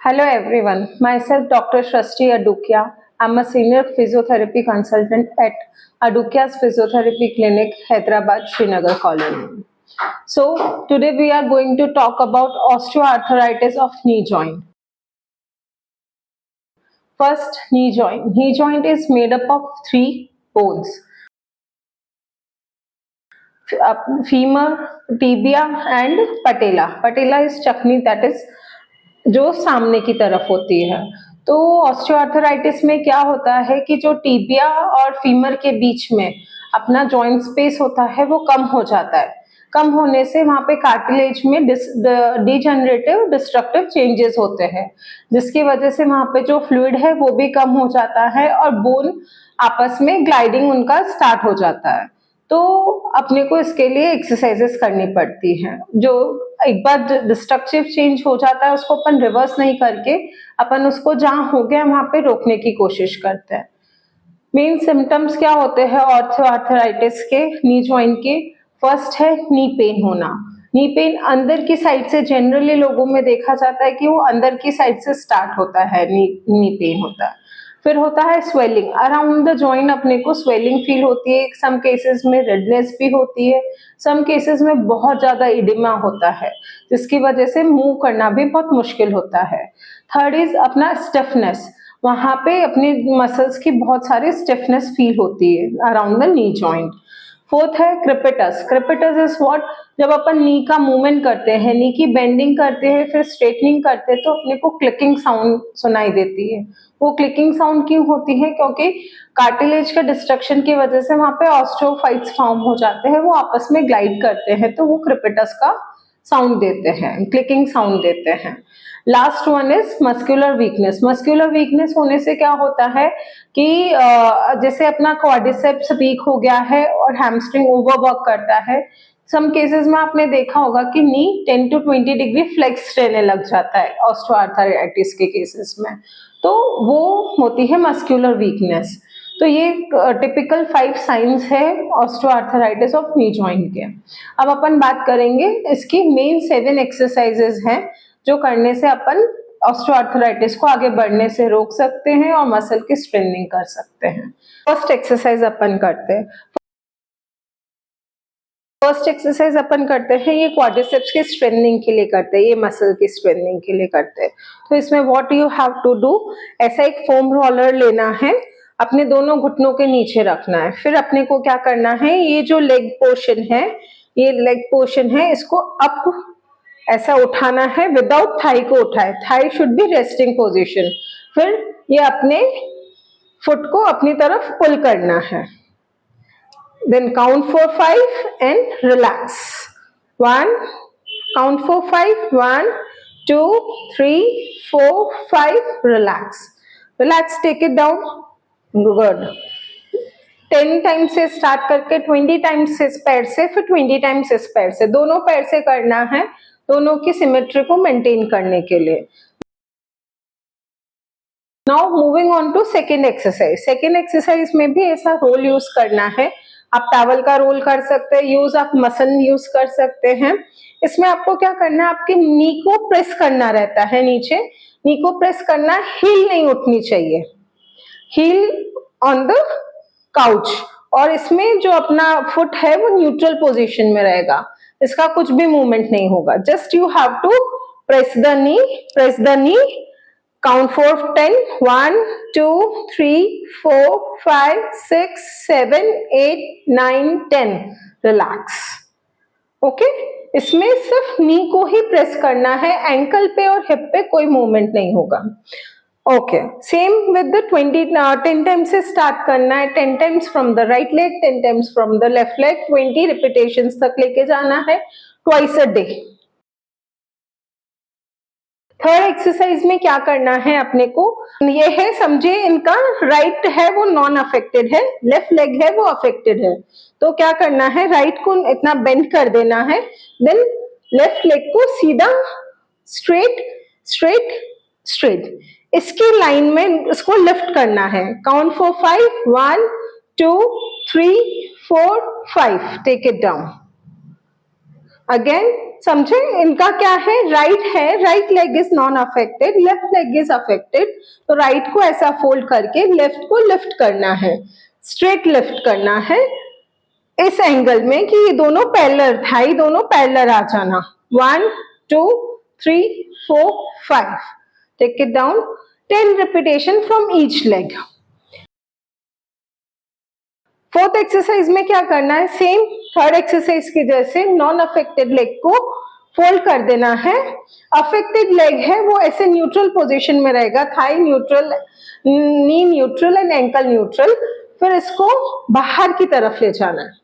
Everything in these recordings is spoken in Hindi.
Hello everyone, myself Dr. Shrasti Adukia. I'm a senior physiotherapy consultant at Adukia's Physiotherapy Clinic, Hyderabad, Srinagar colony. So today we are going to talk about osteoarthritis of knee joint. First, knee joint. Knee joint is made up of three bones: femur, tibia and patella. Patella is chakni, that is जो सामने की तरफ होती है। तो ऑस्टियोआर्थराइटिस में क्या होता है कि जो टिबिया और फीमर के बीच में अपना जॉइंट स्पेस होता है वो कम हो जाता है। कम होने से वहां पे कार्टिलेज में डिजनरेटिव डिस्ट्रक्टिव चेंजेस होते हैं, जिसकी वजह से वहां पे जो फ्लूइड है वो भी कम हो जाता है और बोन आपस में ग्लाइडिंग उनका स्टार्ट हो जाता है। तो अपने को इसके लिए एक्सरसाइजेस करनी पड़ती हैं। जो एक बार डिस्ट्रक्टिव चेंज हो जाता है उसको अपन रिवर्स नहीं करके अपन उसको जहां हो गया वहां पे रोकने की कोशिश करते हैं। मेन सिम्टम्स क्या होते हैं ऑर्थोआर्थराइटिस के, नी जॉइंट के? फर्स्ट है नी पेन होना। नी पेन अंदर की साइड से जनरली लोगों में देखा जाता है कि वो अंदर की साइड से स्टार्ट होता है, नी पेन होता है। फिर होता है स्वेलिंग अराउंड द जॉइंट, अपने को स्वेलिंग फील होती है, सम केसेस में रेडनेस भी होती है, सम केसेस में बहुत ज्यादा इडिमा होता है जिसकी वजह से मूव करना भी बहुत मुश्किल होता है। थर्ड इज अपना स्टिफनेस, वहां पे अपने मसल्स की बहुत सारी स्टिफनेस फील होती है around the knee joint. Fourth है क्रिपिटस। क्रिपिटस इज व्हाट, जब अपन नी का मूवमेंट करते हैं, नी की बेंडिंग करते हैं, फिर स्ट्रेटनिंग करते हैं तो अपने को क्लिकिंग साउंड सुनाई देती है। वो क्लिकिंग साउंड क्यों होती है? क्योंकि कार्टिलेज के डिस्ट्रक्शन की वजह से वहां पे ऑस्टियोफाइट्स फॉर्म हो जाते हैं, वो आपस में ग्लाइड करते हैं तो वो क्रिपिटस का साउंड देते हैं, क्लिकिंग साउंड देते हैं। Last one is muscular weakness. Muscular weakness होने से क्या होता है कि जैसे अपना क्वाड्रिसेप्स वीक हो गया है और हैमस्ट्रिंग ओवरवर्क करता है। सम केसेस में आपने देखा होगा कि नी 10 to 20 डिग्री फ्लेक्स रहने लग जाता है ऑस्टियोआर्थराइटिस के केसेस में, तो वो होती है मस्कुलर वीकनेस। तो ये टिपिकल 5 साइंस है ऑस्टियोआर्थराइटिस ऑफ नी जॉइंट के। अब अपन बात करेंगे इसकी मेन 7 एक्सरसाइजेज हैं जो करने से अपन ऑस्टियोआर्थराइटिस को आगे बढ़ने से रोक सकते हैं और मसल की स्ट्रेंथनिंग कर सकते हैं। फर्स्ट एक्सरसाइज अपन करते हैं। फर्स्ट एक्सरसाइज अपन करते हैं ये क्वाड्रिसेप्स के स्ट्रेंथनिंग के लिए करते हैं, ये मसल की स्ट्रेंथनिंग के लिए करते हैं। तो इसमें what you have to do, ऐसा एक फोम रोलर लेना है, अपने दोनों घुटनों के नीचे रखना है। फिर अपने को क्या करना है, ये जो लेग पोर्शन है, ये लेग पोर्शन है, इसको अप ऐसा उठाना है, विदाउट थाई को उठाए, thigh should be resting position. फिर ये अपने फुट को अपनी तरफ पुल करना है। Then count for 5 and relax. 1, count for 5, 1, 2, 3, 4, 5, relax. Relax, take it down. Good. 10 times से स्टार्ट करके 20 टाइम्स इस पैर से, फिर 20 टाइम्स इस पैर से, दोनों पैर से करना है, दोनों की सिमेट्री को मेंटेन करने के लिए। Now moving on to second exercise. Second exercise में भी ऐसा रोल यूज करना है, आप टॉवल का रोल कर सकते हैं यूज, आप मसल यूज कर सकते हैं। इसमें आपको क्या करना है, आपके नी को प्रेस करना रहता है नीचे, नी को प्रेस करना, हील नहीं उठनी चाहिए, हील ऑन द काउच, और इसमें जो अपना फुट है वो न्यूट्रल पोजीशन में रहेगा, इसका कुछ भी मूवमेंट नहीं होगा। Just you have to press the knee, press the knee, count for 10, 1, 2, 3, 4, 5, 6, 7, 8, 9, 10, relax. Okay, इसमें सिर्फ नी को ही प्रेस करना है, एंकल पे और हिप पे कोई मूवमेंट नहीं होगा। Okay, same with the 10 times से स्टार्ट करना है, 10 times from the right leg, 10 times from the left leg, 20 repetitions तक लेके जाना है, twice a day. Third exercise में क्या करना है अपने को, ये है, समझे इनका राइट है वो नॉन अफेक्टेड है, लेफ्ट लेग है वो अफेक्टेड है। तो क्या करना है, राइट को इतना बेंड कर देना है, देन लेफ्ट लेग को सीधा स्ट्रेट स्ट्रेट स्ट्रेट इसकी लाइन में इसको लिफ्ट करना है। Count for 5, 1, 2, 3, 4, 5, take it down. Again समझे, इनका क्या है, राइट है, right leg is non affected, left leg is affected, तो राइट को ऐसा फोल्ड करके लेफ्ट को लिफ्ट करना है, स्ट्रेट लिफ्ट करना है इस एंगल में कि ये दोनों पैरेलल, थाई दोनों पैरेलल आ जाना। 1 2 3 4 5, take it down, 10 repetition from each leg. Fourth exercise में क्या करना है, सेम थर्ड एक्सरसाइज की जैसे नॉन अफेक्टेड लेग को फोल्ड कर देना है, अफेक्टेड लेग है वो ऐसे न्यूट्रल पोजीशन में रहेगा, thigh neutral, knee neutral and ankle neutral, फिर इसको बाहर की तरफ ले जाना है।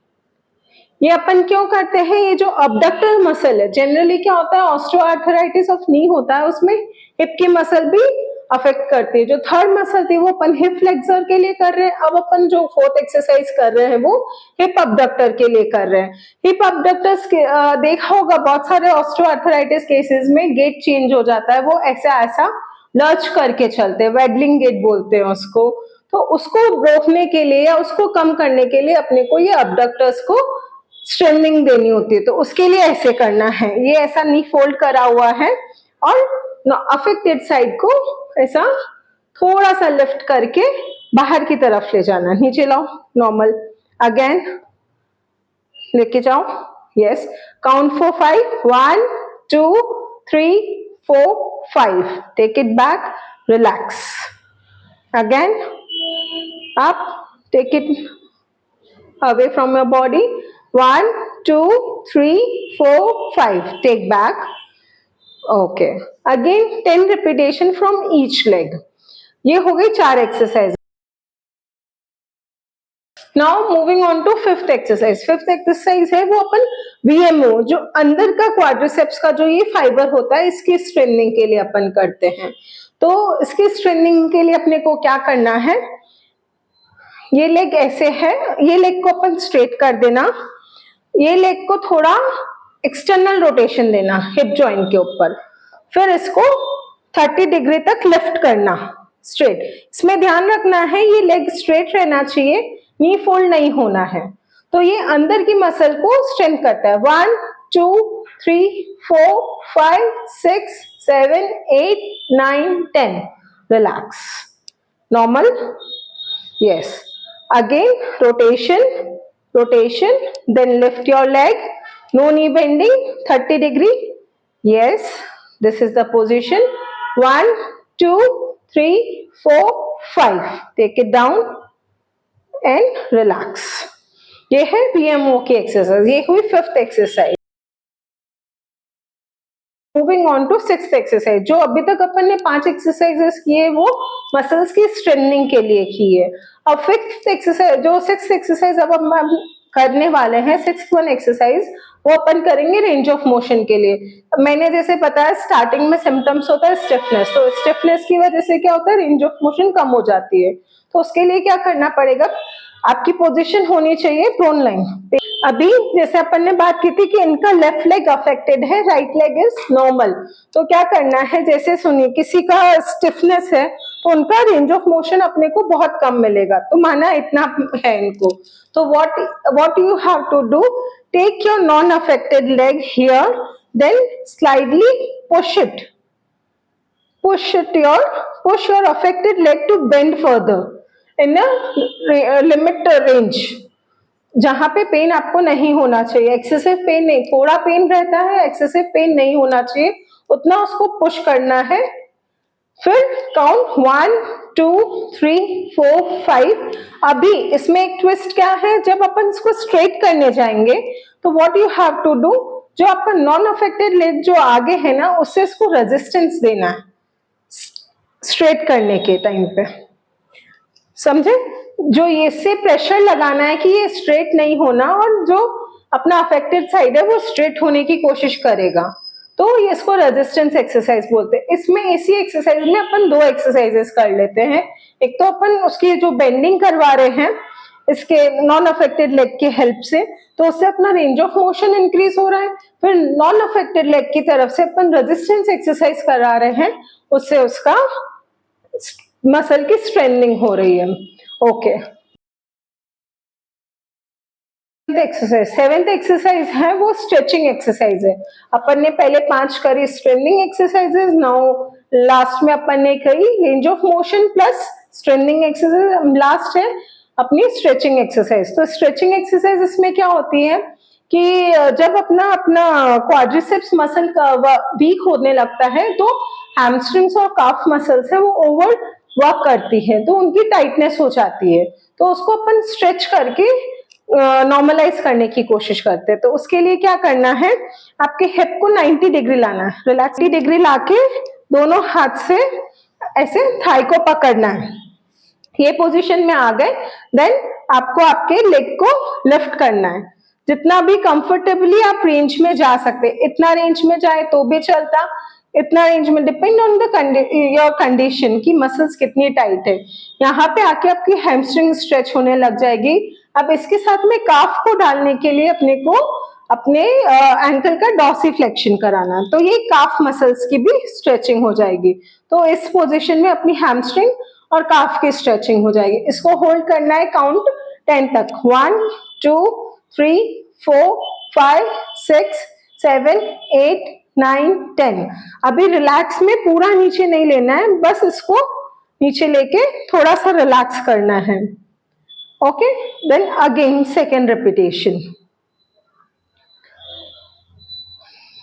ये अपन क्यों करते हैं, ये जो अबडक्टर मसल है, जनरली क्या होता है ऑस्टियोआर्थराइटिस ऑफ नी होता है, उसमें हिप की मसल भी अफेक्ट करती है। जो थर्ड मसल थी वो अपन हिप फ्लेक्सर के लिए कर रहे हैं, अब अपन जो फोर्थ एक्सरसाइज कर रहे हैं वो हिप अबडक्टर के लिए कर रहे हैं। हिप अबडक्टर्स के देखा होगा बहुत सारे ऑस्टियोआर्थराइटिस केसेस में गेट चेंज हो जाता है, वो ऐसा ऐसा लर्च करके चलते हैं, वेडलिंग गेट बोलते हैं उसको, तो उसको रोकने के लिए या उसको कम करने के लिए अपने को ये अबडक्टर्स को स्ट्रेनिंग देनी होती है, तो उसके लिए ऐसे करना है, ये ऐसा नी फोल्ड करा हुआ है और अफेक्टेड साइड को ऐसा थोड़ा सा लिफ्ट करके बाहर की तरफ ले जाना, नीचे लाओ नॉर्मल, अगेन लेके जाओ, yes, count for 5, 1 2 3 4 5, take it back, relax, again up, take it away from your body, 1 2 3 4 5, take back, okay, again 10 repetition from each leg। ये हो गई 4 exercise. Now moving on to fifth exercise. Fifth exercise है वो अपन VMO, जो अंदर का क्वाड्रिसेप्स का जो ये फाइबर होता है इसकी स्ट्रेनिंग के लिए अपन करते हैं। तो इसकी स्ट्रेनिंग के लिए अपने को क्या करना है, ये लेग ऐसे है, ये लेग को अपन स्ट्रेट कर देना, ये लेग को थोड़ा एक्सटर्नल रोटेशन देना हिप जॉइंट के ऊपर, फिर इसको 30 डिग्री तक लिफ्ट करना स्ट्रेट। इसमें ध्यान रखना है ये लेग स्ट्रेट रहना चाहिए, नी फोल्ड नहीं होना है, तो ये अंदर की मसल को स्ट्रेंथ करता है। 1 2 3 4 5 6 7 8 9 10, relax, normal, yes, again rotation, rotation, then lift your leg, no knee bending, 30 degree, yes, this is the position, 1 2 3 4 5, take it down and relax। ये है VMO की एक्सरसाइज, ये हुई fifth exercise. Moving on to sixth exercise. जो अभी तक अपन ने 5 एक्सरसाइजेस किए वो मसल्स की स्ट्रेंथनिंग के लिए की है। अब फिफ्थ एक्सरसाइज, जो सिक्स्थ एक्सरसाइज अब हम करने वाले हैं, सिक्स्थ वन एक्सरसाइज, वो अपन करेंगे रेंज ऑफ मोशन के लिए। मैंने जैसे बताया स्टार्टिंग में सिम्टम्स होता है स्टिफनेस, तो स्टिफनेस की वजह से क्या होता है, रेंज ऑफ मोशन कम हो जाती है। तो उसके लिए क्या करना पड़ेगा, आपकी पोजीशन होनी चाहिए प्रोन लाइन। अभी जैसे अपन ने बात की थी कि इनका लेफ्ट लेग अफेक्टेड है, राइट लेग इज नॉर्मल, तो क्या करना है, जैसे सुनिए किसी का स्टिफनेस है तो उनका रेंज ऑफ मोशन अपने को बहुत कम मिलेगा, तो माना इतना है इनको, तो what you have to do, take your non affected leg here, then slightly push your affected leg to bend further in a limit range, जहां पे पेन आपको नहीं होना चाहिए, एक्सेसिव पेन नहीं, थोड़ा पेन रहता है, एक्सेसिव पेन नहीं होना चाहिए, उतना उसको पुश करना है। फिर काउंट 1 2 3 4 5। अभी इसमें एक ट्विस्ट क्या है, जब अपन इसको स्ट्रेट करने जाएंगे तो what you have to do, जो आपका नॉन अफेक्टेड लेग जो आगे है ना, उससे इसको रेजिस्टेंस देना है स्ट्रेट करने के टाइम पे, समझे, जो ये से प्रेशर लगाना है कि ये स्ट्रेट नहीं होना, और जो अपना अफेक्टेड साइड है वो स्ट्रेट होने की कोशिश करेगा, तो ये इसको रेजिस्टेंस एक्सरसाइज बोलते हैं। इसमें इसी एक्सरसाइज में अपन 2 एक्सरसाइजेस कर लेते हैं। एक तो अपन उसकी जो बेंडिंग करवा रहे हैं इसके नॉन अफेक्टेड लेग की हेल्प से, तो उससे अपना रेंज ऑफ मोशन इंक्रीज हो रहा है। फिर नॉन अफेक्टेड लेग की तरफ से अपन रेजिस्टेंस एक्सरसाइज करा रहे हैं, उससे उसका मसल की स्ट्रेंथनिंग हो रही है। ओके एक्सरसाइज, 7th एक्सरसाइज है वो स्ट्रेचिंग एक्सरसाइज है। अपन ने पहले 5 करी स्ट्रेनिंग एक्सरसाइजेज, नाउ लास्ट में अपन ने करी range of motion plus straining exercise, last है अपनी स्ट्रेचिंग एक्सरसाइज। तो स्ट्रेचिंग एक्सरसाइज इसमें क्या होती है कि जब अपना क्वाड्रिसेप्स मसल वीक होने लगता है तो हैमस्ट्रिंग्स और काफ मसल्स है वो ओवर वर्क करती है, तो उनकी टाइटनेस हो जाती है, तो उसको अपन स्ट्रेच करके नॉर्मलाइज करने की कोशिश करते हैं। तो उसके लिए क्या करना है, आपके हिप को 90 डिग्री लाना है, रिलैक्स डिग्री लाके दोनों हाथ से ऐसे थाई को पकड़ना है। ये पोजीशन में आ गए, देन आपको आपके लेग को लिफ्ट करना है, जितना भी कंफर्टेबली आप रेंज में जा सकते, इतना रेंज में जाए तो भी चलता, इतना रेंज में, depend on the your condition की मसल्स कितनी टाइट है। यहाँ पे आके आपकी हैमस्ट्रिंग स्ट्रेच होने लग जाएगी। अब इसके साथ में काफ को डालने के लिए अपने को अपने एंकल का डॉर्सिफ्लेक्शन कराना, तो ये काफ मसल्स की भी स्ट्रेचिंग हो जाएगी। तो इस पोजीशन में अपनी हैमस्ट्रिंग और काफ की स्ट्रेचिंग हो जाएगी। इसको होल्ड करना है काउंट 10 तक, 1 2 3 4 5 6 7 8 9 10। अभी रिलैक्स में पूरा नीचे नहीं लेना है, बस इसको नीचे लेके थोड़ा सा रिलैक्स करना है। Okay, then again second repetition,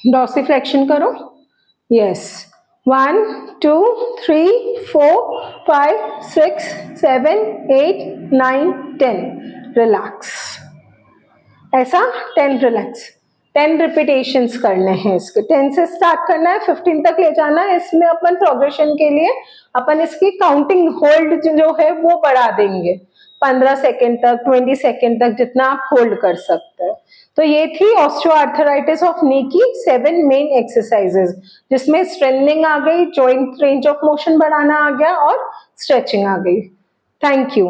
dorsiflexion करो, यस, 1 2 3 4 5 6 7 8 9 10, रिलैक्स, ऐसा 10 रिलैक्स, 10 रिपीटेशंस करने हैं इसके। 10 से स्टार्ट करना है, 15 तक ले जाना है। इसमें अपन प्रोग्रेशन के लिए अपन इसकी काउंटिंग होल्ड जो है वो बढ़ा देंगे, 15 सेकेंड तक, 20 सेकेंड तक, जितना आप होल्ड कर सकते हैं। तो ये थी ऑस्टियोआर्थराइटिस ऑफ नी की 7 मेन एक्सरसाइजेज, जिसमें स्ट्रेंथनिंग आ गई, जॉइंट रेंज ऑफ मोशन बढ़ाना आ गया और स्ट्रेचिंग आ गई। Thank you.